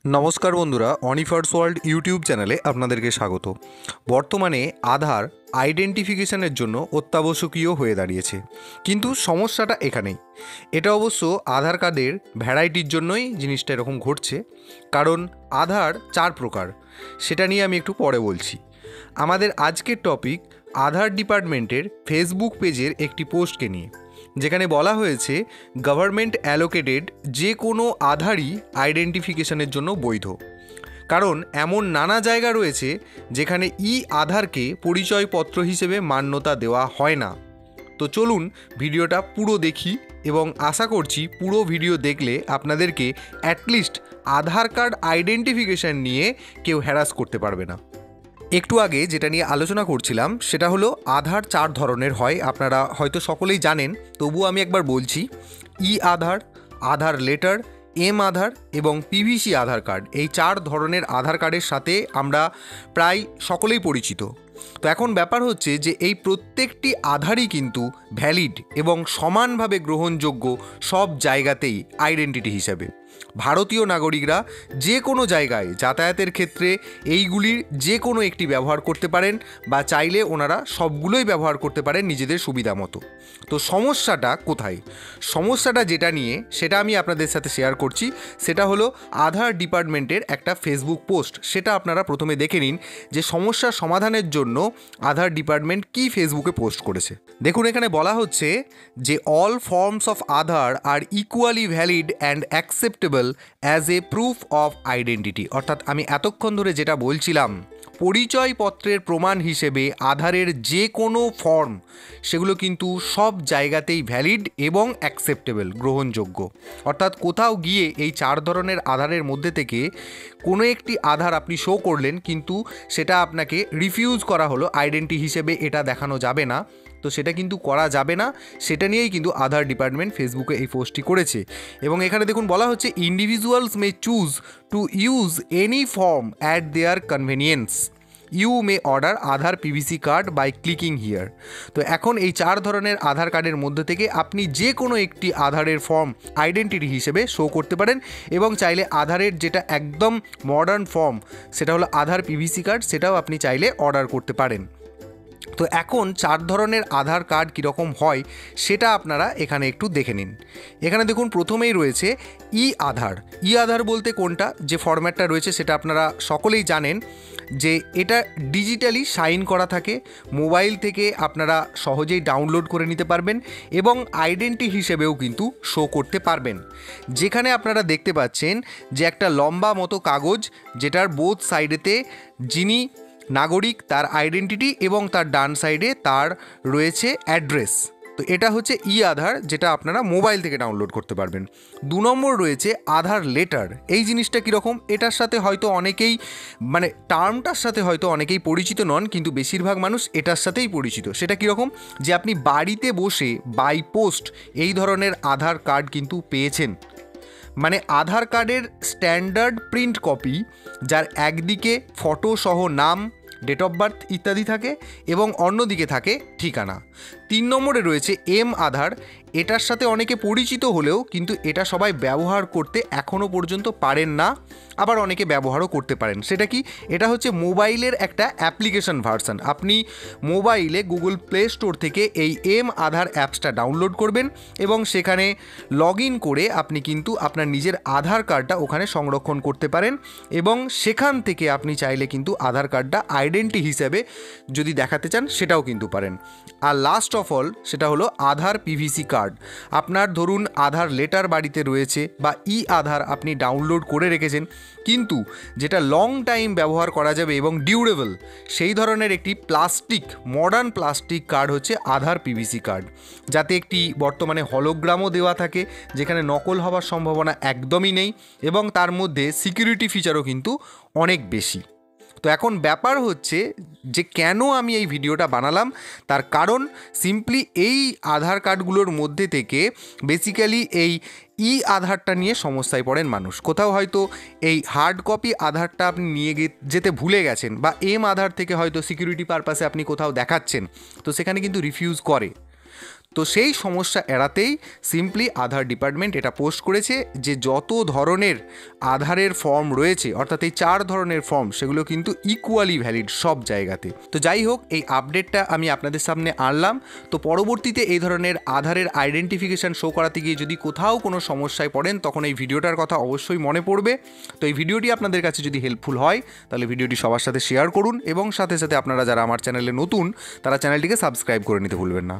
নমস্কার বন্ধুরা, অনিফার্স world YouTube চ্যানেলে আপনাদেরকে স্বাগত। বর্তমানে আধার আইডেন্টিফিকেশনের জন্য অত্যাবশ্যকীয় হয়ে দাঁড়িয়েছে, কিন্তু সমস্যাটা এখানেই। এটা অবশ্য আধার কার্ডের ভ্যারাইটির জন্যই জিনিসটা এরকম ঘটছে, কারণ আধার 4 প্রকার, সেটা নিয়ে আমি একটু পরে বলছি। আমাদের আজকের টপিক আধার ডিপার্টমেন্টের ফেসবুক পেজের একটি পোস্টকে নিয়ে, যেখানে বলা হয়েছে গভর্নমেন্ট অ্যালোকেটেড যে কোনো আধারই আইডেন্টিফিকেশনের জন্য বৈধ। কারণ এমন নানা জায়গা রয়েছে যেখানে আধারকে পরিচয়পত্র হিসেবে মান্যতা দেওয়া হয় না। তো চলুন ভিডিওটা পুরো দেখি, এবং আশা করছি পুরো ভিডিও দেখলে আপনাদেরকে অ্যাটলিস্ট আধার কার্ড আইডেন্টিফিকেশন নিয়ে কেউ হ্যারাস করতে পারবে না। একটু আগে যেটা নিয়ে আলোচনা করছিলাম সেটা হলো আধার 4 ধরনের হয়, আপনারা হয়তো সকলেই জানেন, তবুও আমি একবার বলছি। আধার, আধার লেটার, আধার এবং পিভিসি আধার কার্ড, এই 4 ধরনের আধার কার্ডের সাথে আমরা প্রায় সকলেই পরিচিত। তো এখন ব্যাপার হচ্ছে যে এই প্রত্যেকটি আধারই কিন্তু ভ্যালিড এবং সমানভাবে গ্রহণযোগ্য সব জায়গাতেই আইডেন্টিটি হিসাবে। ভারতীয় নাগরিকরা যে কোনো জায়গায় যাতায়াতের ক্ষেত্রে এইগুলির যে কোনো একটি ব্যবহার করতে পারেন, বা চাইলে ওনারা সবগুলোই ব্যবহার করতে পারেন নিজেদের সুবিধা মতো। তো সমস্যাটা কোথায়? সমস্যাটা যেটা নিয়ে সেটা আমি আপনাদের সাথে শেয়ার করছি, সেটা হলো আধার ডিপার্টমেন্টের একটা ফেসবুক পোস্ট। সেটা আপনারা প্রথমে দেখে নিন যে সমস্যার সমাধানের জন্য আধার ডিপার্টমেন্ট কি ফেসবুকে পোস্ট করেছে। দেখুন, এখানে বলা হচ্ছে যে all forms of Aadhaar are equally valid and acceptable as a proof of identity. অর্থাৎ আমি এতক্ষণ ধরে যেটা বলছিলাম, পরিচয়পত্রের প্রমাণ হিসেবে আধারের যে কোনো ফর্ম সেগুলো কিন্তু সব জায়গাতেই ভ্যালিড এবং অ্যাকসেপ্টেবল, গ্রহণযোগ্য। অর্থাৎ কোথাও গিয়ে এই 4 ধরনের আধারের মধ্যে থেকে কোনো একটি আধার আপনি শো করলেন, কিন্তু সেটা আপনাকে রিফিউজ করা হলো আইডেন্টি হিসেবে, এটা দেখানো যাবে না। তো সেটা কিন্তু করা যাবে না, সেটা নিয়েই কিন্তু আধার ডিপার্টমেন্ট ফেসবুকে এই পোস্টটি করেছে। এবং এখানে দেখুন বলা হচ্ছে individuals may choose to use any form at their convenience. You may order Aadhaar PVC card by clicking here. তো এখন এই 4 ধরনের আধার কার্ডের মধ্যে থেকে আপনি যে কোনো একটি আধারের ফর্ম আইডেন্টিটি হিসেবে শো করতে পারেন, এবং চাইলে আধারের যেটা একদম মডার্ন ফর্ম সেটা হলো আধার পিভিসি কার্ড, সেটাও আপনি চাইলে অর্ডার করতে পারেন। তো এখন 4 ধরনের আধার কার্ড কীরকম হয় সেটা আপনারা এখানে একটু দেখে নিন। এখানে দেখুন প্রথমেই রয়েছে আধার। আধার বলতে কোনটা, যে ফরম্যাটটা রয়েছে সেটা আপনারা সকলেই জানেন, যে এটা ডিজিটালি সাইন করা থাকে, মোবাইল থেকে আপনারা সহজেই ডাউনলোড করে নিতে পারবেন এবং আইডেন্টি হিসেবেও কিন্তু শো করতে পারবেন। যেখানে আপনারা দেখতে পাচ্ছেন যে একটা লম্বা মতো কাগজ, যেটার বোথ সাইডেতে যিনি নাগরিক তার আইডেন্টিটি এবং তার ডান সাইডে তার রয়েছে অ্যাড্রেস। তো এটা হচ্ছে আধার, যেটা আপনারা মোবাইল থেকে ডাউনলোড করতে পারবেন। 2 নম্বর রয়েছে আধার লেটার। এই জিনিসটা কীরকম, এটার সাথে হয়তো অনেকেই টার্মটার সাথে হয়তো অনেকেই পরিচিত নন, কিন্তু বেশিরভাগ মানুষ এটার সাথেই পরিচিত। সেটা কীরকম, যে আপনি বাড়িতে বসে বাই পোস্ট এই ধরনের আধার কার্ড কিন্তু পেয়েছেন। আধার কার্ডের স্ট্যান্ডার্ড প্রিন্ট কপি, যার একদিকে ফটো সহ নাম, ডেট অফ বার্থ ইত্যাদি থাকে এবং অন্যদিকে থাকে ঠিকানা। 3 নম্বরে রয়েছে আধার। এটার সাথে অনেকে পরিচিত হলেও কিন্তু এটা সবাই ব্যবহার করতে এখনও পর্যন্ত পারেন না, আবার অনেকে ব্যবহারও করতে পারেন। সেটা কি, এটা হচ্ছে মোবাইলের একটা অ্যাপ্লিকেশন ভার্সন। আপনি মোবাইলে গুগল প্লে স্টোর থেকে এই আধার অ্যাপসটা ডাউনলোড করবেন এবং সেখানে লগ ইন করে আপনি কিন্তু আপনার নিজের আধার কার্ডটা ওখানে সংরক্ষণ করতে পারেন, এবং সেখান থেকে আপনি চাইলে কিন্তু আধার কার্ডটা আইডেন্টি হিসেবে যদি দেখাতে চান সেটাও কিন্তু পারেন। আর লাস্ট অফ অল সেটা হলো আধার পিভিসি কার্ড। আপনার ধরুন আধার লেটার বাড়িতে রয়েছে বা আধার আপনি ডাউনলোড করে রেখেছেন, কিন্তু যেটা লং টাইম ব্যবহার করা যাবে এবং ডিউরেবল, সেই ধরনের একটি প্লাস্টিক, মডার্ন প্লাস্টিক কার্ড হচ্ছে আধার পিভিসি কার্ড, যাতে একটি বর্তমানে হলোগ্রামও দেওয়া থাকে, যেখানে নকল হওয়ার সম্ভাবনা একদমই নেই এবং তার মধ্যে সিকিউরিটি ফিচারও কিন্তু অনেক বেশি। তো এখন ব্যাপার হচ্ছে যে কেন আমি এই ভিডিওটা বানালাম, তার কারণ সিম্পলি এই আধার কার্ডগুলোর মধ্যে থেকে বেসিক্যালি এই আধারটা নিয়ে সমস্যায় পড়েন মানুষ। কোথাও হয়তো এই হার্ড কপি আধারটা আপনি নিয়ে যেতে ভুলে গেছেন, বা আধার থেকে হয়তো সিকিউরিটি পারপাসে আপনি কোথাও দেখাচ্ছেন, তো সেখানে কিন্তু রিফিউজ করে। তো সেই সমস্যা এড়াতেই সিম্পলি আধার ডিপার্টমেন্ট এটা পোস্ট করেছে যে যত ধরনের আধারের ফর্ম রয়েছে, অর্থাৎ এই 4 ধরনের ফর্ম, সেগুলো কিন্তু ইকুয়ালি ভ্যালিড সব জায়গাতে। তো যাই হোক, এই আপডেটটা আমি আপনাদের সামনে আনলাম। তো পরবর্তীতে এই ধরনের আধারের আইডেন্টিফিকেশান শো করাতে গিয়ে যদি কোথাও কোনো সমস্যায় পড়েন, তখন এই ভিডিওটার কথা অবশ্যই মনে পড়বে। তো এই ভিডিওটি আপনাদের কাছে যদি হেল্পফুল হয় তাহলে ভিডিওটি সবার সাথে শেয়ার করুন, এবং সাথে সাথে আপনারা যারা আমার চ্যানেলে নতুন তারা চ্যানেলটিকে সাবস্ক্রাইব করে নিতে ভুলবেন না।